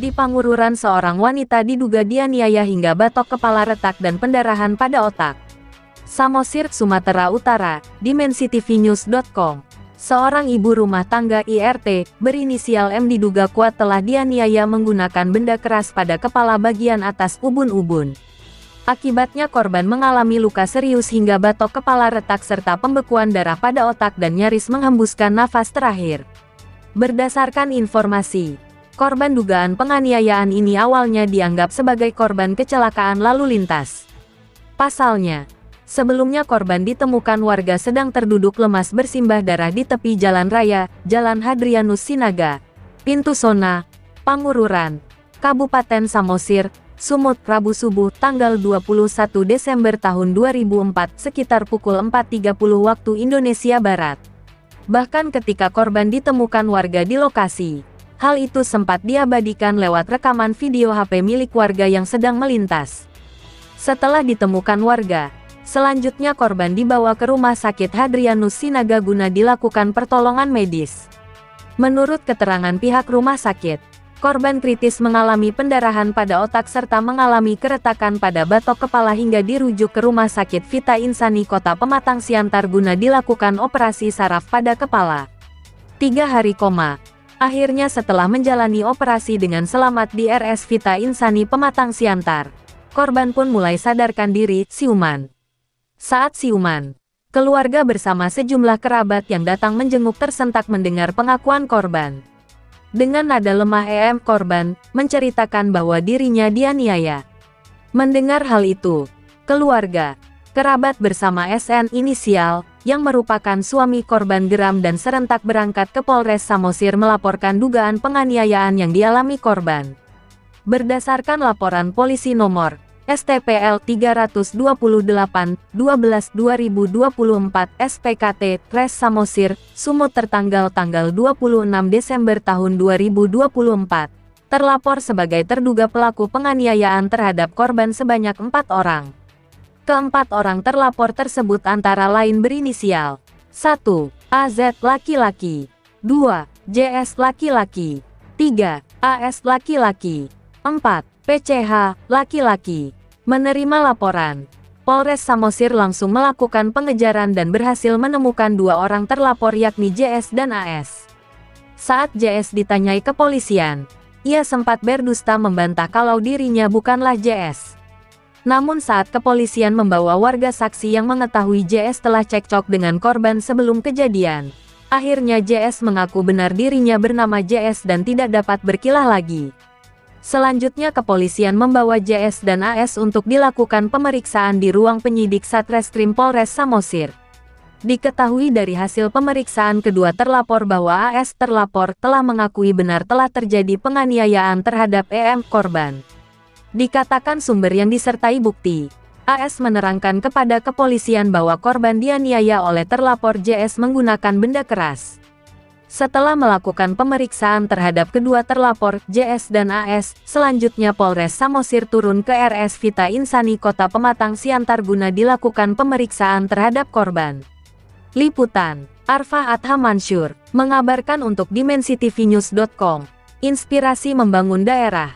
Di Pangururan, seorang wanita diduga dianiaya hingga batok kepala retak dan pendarahan pada otak. Samosir, Sumatera Utara, dimensitv.news.com. Seorang ibu rumah tangga IRT, berinisial M diduga kuat telah dianiaya menggunakan benda keras pada kepala bagian atas ubun-ubun. Akibatnya korban mengalami luka serius hingga batok kepala retak serta pembekuan darah pada otak dan nyaris menghembuskan nafas terakhir. Berdasarkan informasi, korban dugaan penganiayaan ini awalnya dianggap sebagai korban kecelakaan lalu lintas. Pasalnya, sebelumnya korban ditemukan warga sedang terduduk lemas bersimbah darah di tepi jalan raya, Jalan Hadrianus Sinaga, Pintu Sona, Pangururan, Kabupaten Samosir, Sumut, Rabu subuh tanggal 21 Desember tahun 2004 sekitar pukul 4.30 waktu Indonesia Barat. Bahkan ketika korban ditemukan warga di lokasi, hal itu sempat diabadikan lewat rekaman video HP milik warga yang sedang melintas. Setelah ditemukan warga, selanjutnya korban dibawa ke Rumah Sakit Hadrianus Sinaga guna dilakukan pertolongan medis. Menurut keterangan pihak rumah sakit, korban kritis mengalami pendarahan pada otak serta mengalami keretakan pada batok kepala hingga dirujuk ke Rumah Sakit Vita Insani Kota Pematang Siantar guna dilakukan operasi saraf pada kepala. 3 hari koma. Akhirnya setelah menjalani operasi dengan selamat di RS Vita Insani Pematang Siantar, korban pun mulai sadarkan diri, siuman. Saat siuman, keluarga bersama sejumlah kerabat yang datang menjenguk tersentak mendengar pengakuan korban. Dengan nada lemah korban menceritakan bahwa dirinya dianiaya. Mendengar hal itu, keluarga, kerabat bersama SN inisial, yang merupakan suami korban geram dan serentak berangkat ke Polres Samosir melaporkan dugaan penganiayaan yang dialami korban. Berdasarkan laporan polisi nomor STPL 328/12/2024 SPKT Tres Samosir, Sumut tertanggal tanggal 26 Desember tahun 2024, terlapor sebagai terduga pelaku penganiayaan terhadap korban sebanyak 4 orang. Keempat orang terlapor tersebut antara lain berinisial 1. AZ laki-laki, 2. JS laki-laki, 3. AS laki-laki, 4. PCH laki-laki. Menerima laporan, Polres Samosir langsung melakukan pengejaran dan berhasil menemukan 2 orang terlapor yakni JS dan AS. Saat JS ditanyai kepolisian, ia sempat berdusta membantah kalau dirinya bukanlah JS. Namun saat kepolisian membawa warga saksi yang mengetahui JS telah cekcok dengan korban sebelum kejadian, akhirnya JS mengaku benar dirinya bernama JS dan tidak dapat berkilah lagi. Selanjutnya kepolisian membawa JS dan AS untuk dilakukan pemeriksaan di ruang penyidik Satreskrim Polres Samosir. Diketahui dari hasil pemeriksaan kedua terlapor bahwa AS terlapor telah mengakui benar telah terjadi penganiayaan terhadap korban. Dikatakan sumber yang disertai bukti, AS menerangkan kepada kepolisian bahwa korban dianiaya oleh terlapor JS menggunakan benda keras. Setelah melakukan pemeriksaan terhadap kedua terlapor, JS dan AS, selanjutnya Polres Samosir turun ke RS Vita Insani Kota Pematang Siantar guna dilakukan pemeriksaan terhadap korban. Liputan, Arfa Adha Mansur, mengabarkan untuk dimensitv.news.com. Inspirasi membangun daerah.